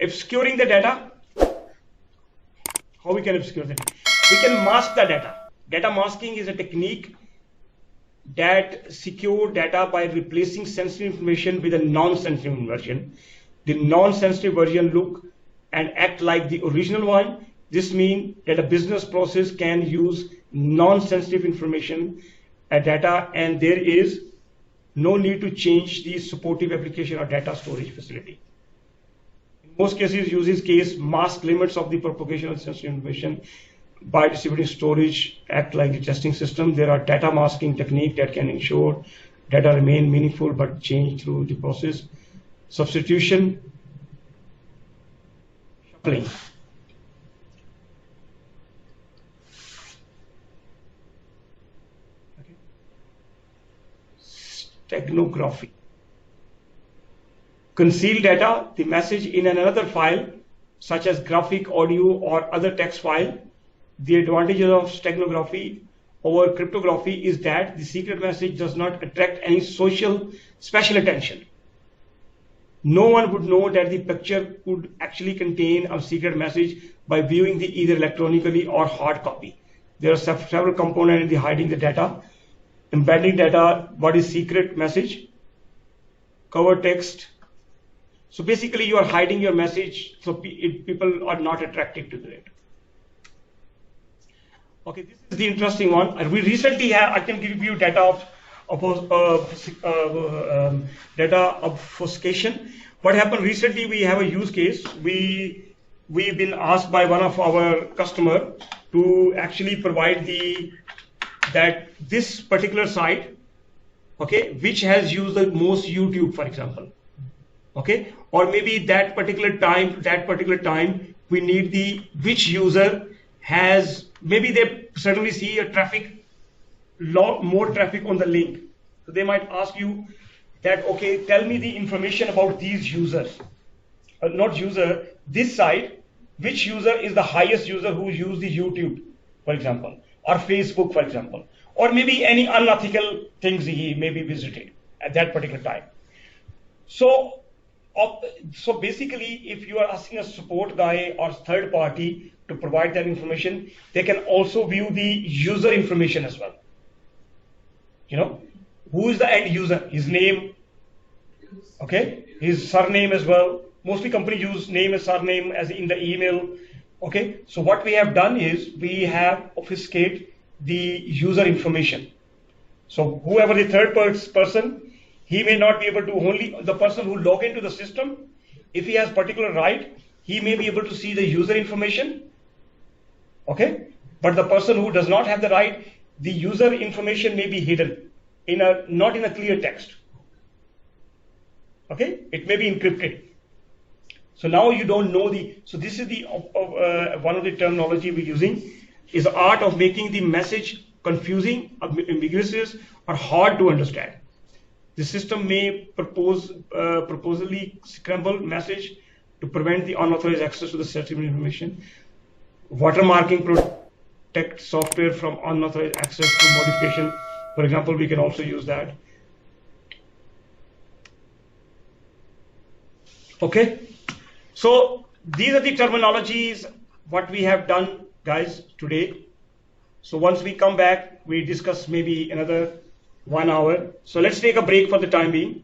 Obscuring the data. How we can obscure the data? We can mask the data. Data masking is a technique that secure data by replacing sensitive information with a non-sensitive version. The non-sensitive version look and act like the original one. This means that a business process can use non-sensitive information data, and there is no need to change the supportive application or data storage facility. In most cases, uses case mask limits of the propagation of sensitive information by distributing storage act like the testing system. There are data masking techniques that can ensure data remain meaningful but change through the process. Substitution, shuffling. Okay. Steganography. Conceal data, the message in another file, such as graphic, audio, or other text file. The advantage of steganography over cryptography is that the secret message does not attract any special attention. No one would know that the picture could actually contain a secret message by viewing the either electronically or hard copy. There are several components in the hiding the data. Embedding data, what is secret message? Cover text. So basically you are hiding your message so people are not attracted to it. Okay, this is the interesting one. We recently have, I can give you data data obfuscation. What happened recently, we have a use case. We've been asked by one of our customer to actually provide that this particular site, okay, which has used the most YouTube, for example, okay, or maybe that particular time we need which user has, maybe they suddenly see a lot more traffic on the link. So they might ask you that, okay, tell me the information about these users. Not user, this site, which user is the highest user who used the YouTube, for example, or Facebook, for example, or maybe any unethical things he may be visited at that particular time. So basically, if you are asking a support guy or third party to provide that information, they can also view the user information as well. You know, who is the end user, his name, okay, his surname as well. Mostly companies use name and surname as in the email. Okay, so what we have done is we have obfuscated the user information. So whoever the third person, he may not be able to, only the person who log into the system, if he has particular right, he may be able to see the user information. Okay, but the person who does not have the right, the user information may be hidden not in a clear text. Okay, it may be encrypted. So now you don't know so this is the one of the terminology we're using is the art of making the message confusing, ambiguous, or hard to understand. The system may purposely scramble message to prevent the unauthorized access to the sensitive information. Watermarking protect software from unauthorized access to modification. For example, we can also use that. Okay, so these are the terminologies what we have done, guys, today. So once we come back, we discuss maybe another 1 hour. So let's take a break for the time being.